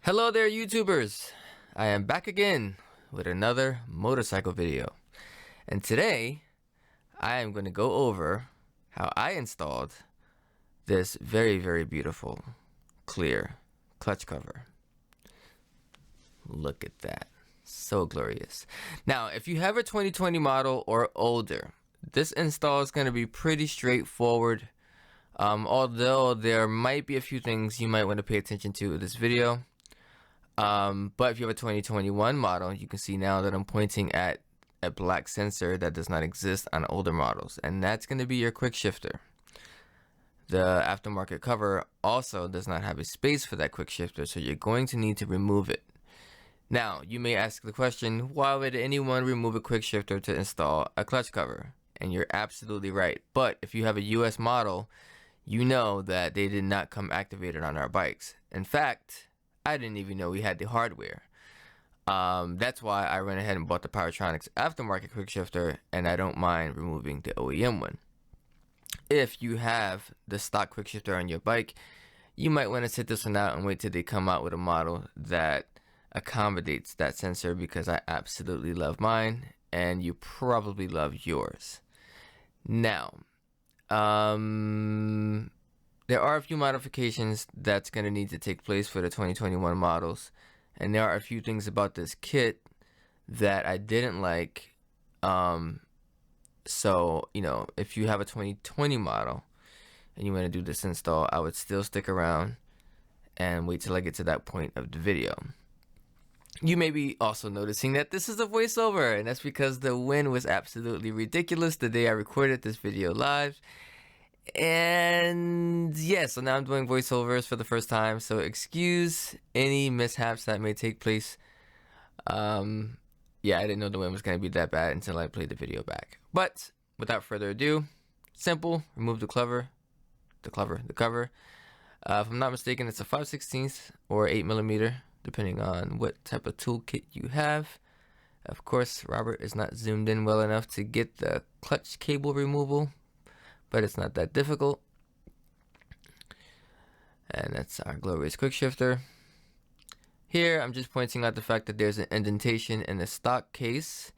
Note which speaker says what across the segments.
Speaker 1: Hello there, YouTubers! I am back again with another motorcycle video. And today, I am going to go over how I installed this very beautiful, clear clutch cover. Look at that. So glorious. Now, if you have a 2020 model or older, this install is going to be pretty straightforward. Although there might be a few things you might want to pay attention to in this video. But if you have a 2021 model, you can see now that I'm pointing at a black sensor that does not exist on older models, and that's going to be your quick shifter. The aftermarket cover also does not have a space for that quick shifter, so you're going to need to remove it. Now, you may ask the question, why would anyone remove a quick shifter to install a clutch cover? And you're absolutely right. But if you have a US model, you know that they did not come activated on our bikes. In fact, I didn't even know we had the hardware. That's why I went ahead and bought the Powertronics aftermarket quick shifter, and I don't mind removing the OEM one. If you have the stock quick shifter on your bike, you might want to sit this one out and wait till they come out with a model that accommodates that sensor, because I absolutely love mine and you probably love yours. Now, there are a few modifications that's going to need to take place for the 2021 models, and there are a few things about this kit that I didn't like. So, you know, if you have a 2020 model and you want to do this install, I would still stick around and wait till I get to that point of the video. You may be also noticing that this is a voiceover, and that's because the wind was absolutely ridiculous the day I recorded this video live. And yeah, so now I'm doing voiceovers for the first time, so excuse any mishaps that may take place. Yeah, I didn't know the wind was going to be that bad until I played the video back. But without further ado, simple, remove the cover. If I'm not mistaken, it's a 5/16 or 8mm, depending on what type of toolkit you have. Of course, Robert is not zoomed in well enough to get the clutch cable removal, but it's not that difficult. And that's our glorious quick shifter. Here, I'm just pointing out the fact that there's an indentation in the stock case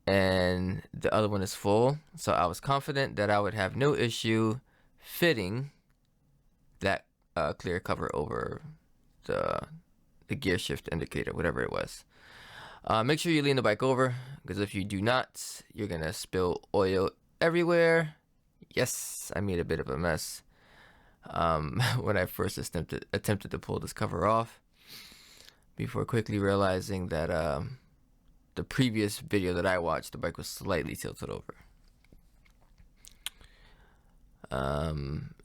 Speaker 1: and the other one is full. So I was confident that I would have no issue fitting that clear cover over the gear shift indicator, whatever it was. Make sure you lean the bike over, because if you do not, you're going to spill oil everywhere. Yes, I made a bit of a mess when I first attempted to pull this cover off, before quickly realizing that the previous video that I watched, the bike was slightly tilted over.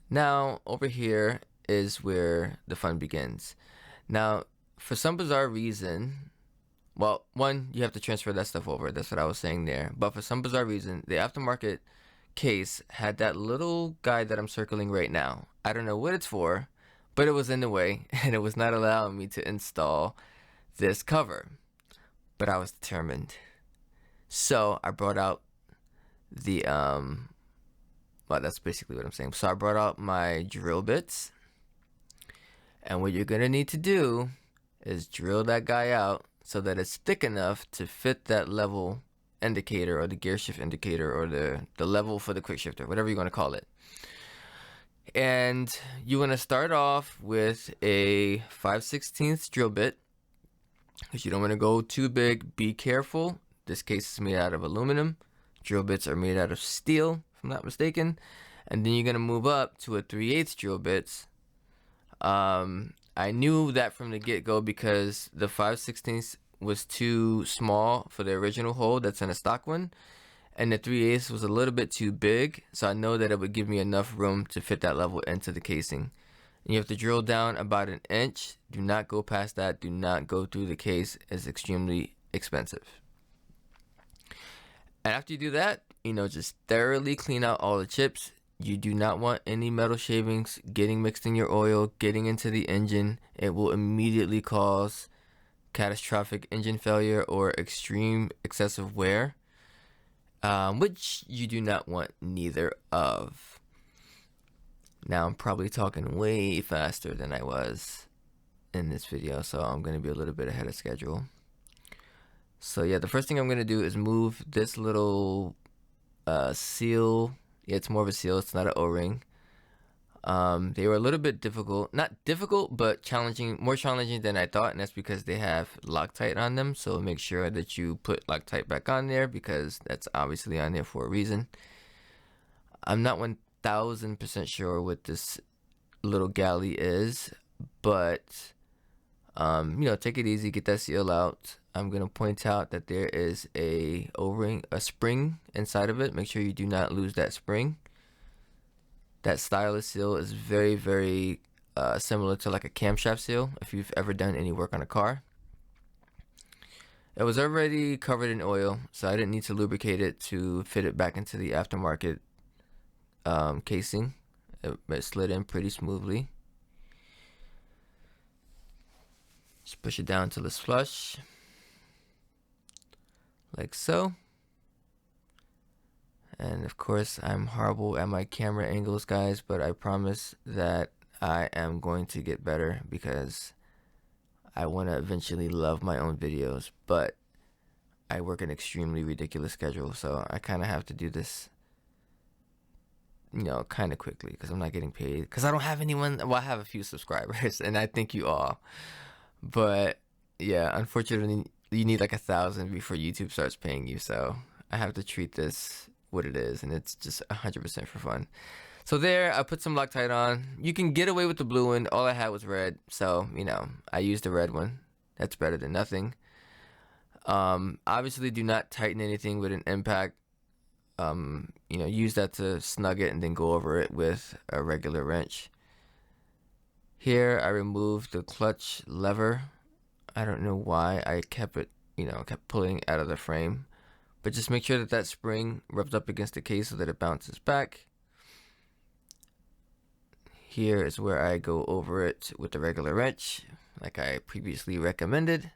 Speaker 1: Now, over here is where the fun begins. Now, for some bizarre reason, well, one, you have to transfer that stuff over. That's what I was saying there. But for some bizarre reason, the aftermarket case had that little guide that I'm circling right now. I don't know what it's for, but it was in the way and it was not allowing me to install this cover. But I was determined. So I brought out the well, that's basically what I'm saying. So I brought out my drill bits, and what you're gonna need to do is drill that guy out so that it's thick enough to fit that level indicator, or the gear shift indicator, or the level for the quick shifter, whatever you want to call it. And you want to start off with a 5/16 drill bit, because you don't want to go too big. Be careful. This case is made out of aluminum. Drill bits are made out of steel, if I'm not mistaken. And then you're going to move up to a 3/8 drill bits. I knew that from the get-go, because the 5/16 was too small for the original hole that's in a stock one, and the 3/8 was a little bit too big, so I know that it would give me enough room to fit that level into the casing. And you have to drill down about 1 inch. Do not go past that. Do not go through the case. It's extremely expensive. And after you do that, you know, just thoroughly clean out all the chips. You do not want any metal shavings getting mixed in your oil, getting into the engine. It will immediately cause catastrophic engine failure or extreme excessive wear, which you do not want neither of. Now I'm probably talking way faster than I was in this video, so I'm going to be a little bit ahead of schedule. So yeah, the first thing I'm going to do is move this little seal. Yeah, it's more of a seal, it's not an O-ring. They were a little bit difficult, not difficult, but challenging, more challenging than I thought, and that's because they have Loctite on them. So make sure that you put Loctite back on there, because that's obviously on there for a reason. I'm not 1000% sure what this little galley is, but you know, take it easy, get that seal out. I'm gonna point out that there is a O-ring, a spring inside of it. Make sure you do not lose that spring. That stylus seal is very, very similar to like a camshaft seal, if you've ever done any work on a car. It was already covered in oil, so I didn't need to lubricate it to fit it back into the aftermarket casing. It slid in pretty smoothly. Just push it down until it's flush, like so. And of course, I'm horrible at my camera angles, guys, but I promise that I am going to get better, because I want to eventually love my own videos, but I work an extremely ridiculous schedule, so I kind of have to do this, you know, kind of quickly, because I'm not getting paid, because I don't have anyone. Well, I have a few subscribers, and I thank you all, but yeah, unfortunately, you need like 1,000 before YouTube starts paying you, so I have to treat this what it is, and it's just 100% for fun. So there, I put some Loctite on. You can get away with the blue one. All I had was red, so you know, I used the red one. That's better than nothing. Obviously, do not tighten anything with an impact. You know, use that to snug it and then go over it with a regular wrench. Here, I removed the clutch lever. I don't know why I kept it, you know, kept pulling it out of the frame. But just make sure that that spring rubs up against the case so that it bounces back. Here is where I go over it with the regular wrench, like I previously recommended.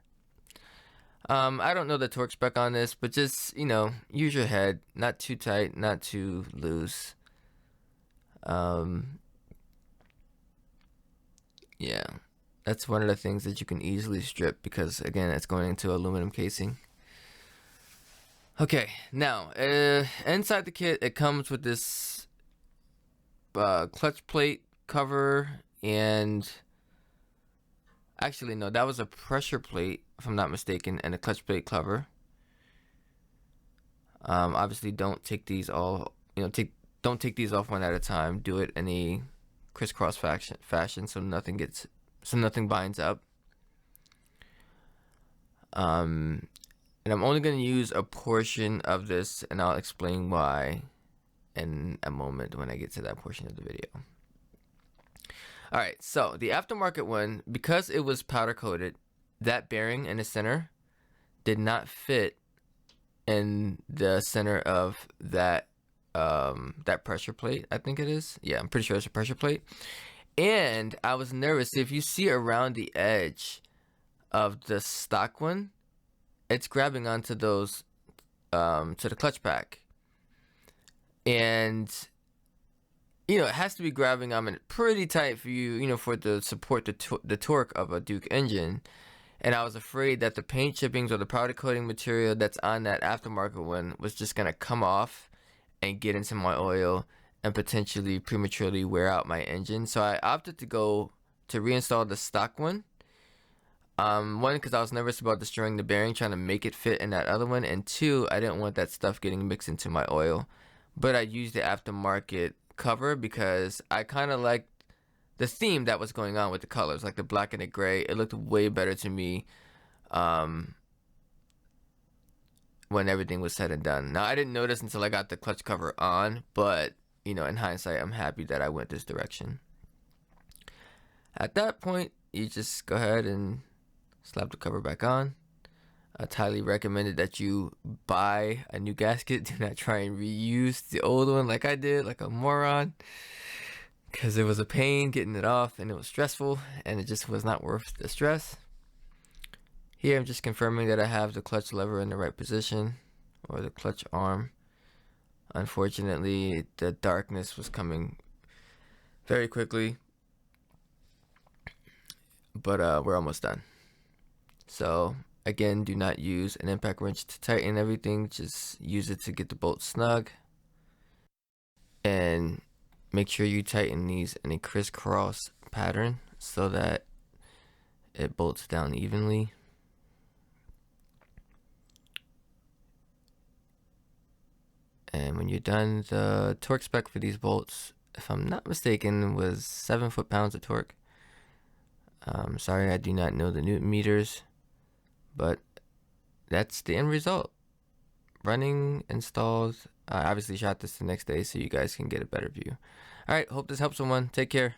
Speaker 1: I don't know the torque spec on this, but just, you know, use your head. Not too tight, not too loose. Yeah, that's one of the things that you can easily strip, because again, it's going into aluminum casing. Okay, now inside the kit, it comes with this clutch plate cover, and actually no, that was a pressure plate if I'm not mistaken, and a clutch plate cover. Obviously, don't take these all, you know, don't take these off one at a time. Do it in a crisscross fashion, so nothing binds up. And I'm only going to use a portion of this, and I'll explain why in a moment when I get to that portion of the video. Alright, so the aftermarket one, because it was powder coated, that bearing in the center did not fit in the center of that that pressure plate, I think it is. Yeah, I'm pretty sure it's a pressure plate. And I was nervous. If you see around the edge of the stock one, it's grabbing onto those to the clutch pack, and you know, it has to be grabbing on it pretty tight for you, you know, for it to support the torque of a Duke engine. And I was afraid that the paint chippings or the powder coating material that's on that aftermarket one was just gonna come off and get into my oil and potentially prematurely wear out my engine. So I opted to go to reinstall the stock one. One, because I was nervous about destroying the bearing, trying to make it fit in that other one, and two, I didn't want that stuff getting mixed into my oil. But I used the aftermarket cover because I kind of liked the theme that was going on with the colors, like the black and the gray. It looked way better to me when everything was said and done. Now, I didn't notice until I got the clutch cover on, but you know, in hindsight, I'm happy that I went this direction. At that point, you just go ahead and slap the cover back on. It's highly recommended that you buy a new gasket. Do not try and reuse the old one like I did, like a moron, because it was a pain getting it off and it was stressful, and it just was not worth the stress. Here I'm just confirming that I have the clutch lever in the right position, or the clutch arm. Unfortunately, the darkness was coming very quickly, but we're almost done. So again, do not use an impact wrench to tighten everything. Just use it to get the bolt snug. And make sure you tighten these in a crisscross pattern so that it bolts down evenly. And when you're done, the torque spec for these bolts, if I'm not mistaken, was 7 foot-pounds of torque. Sorry, I do not know the Newton meters, but that's the end result. Running, installed. I obviously shot this the next day so you guys can get a better view. All right, hope this helps someone. Take care.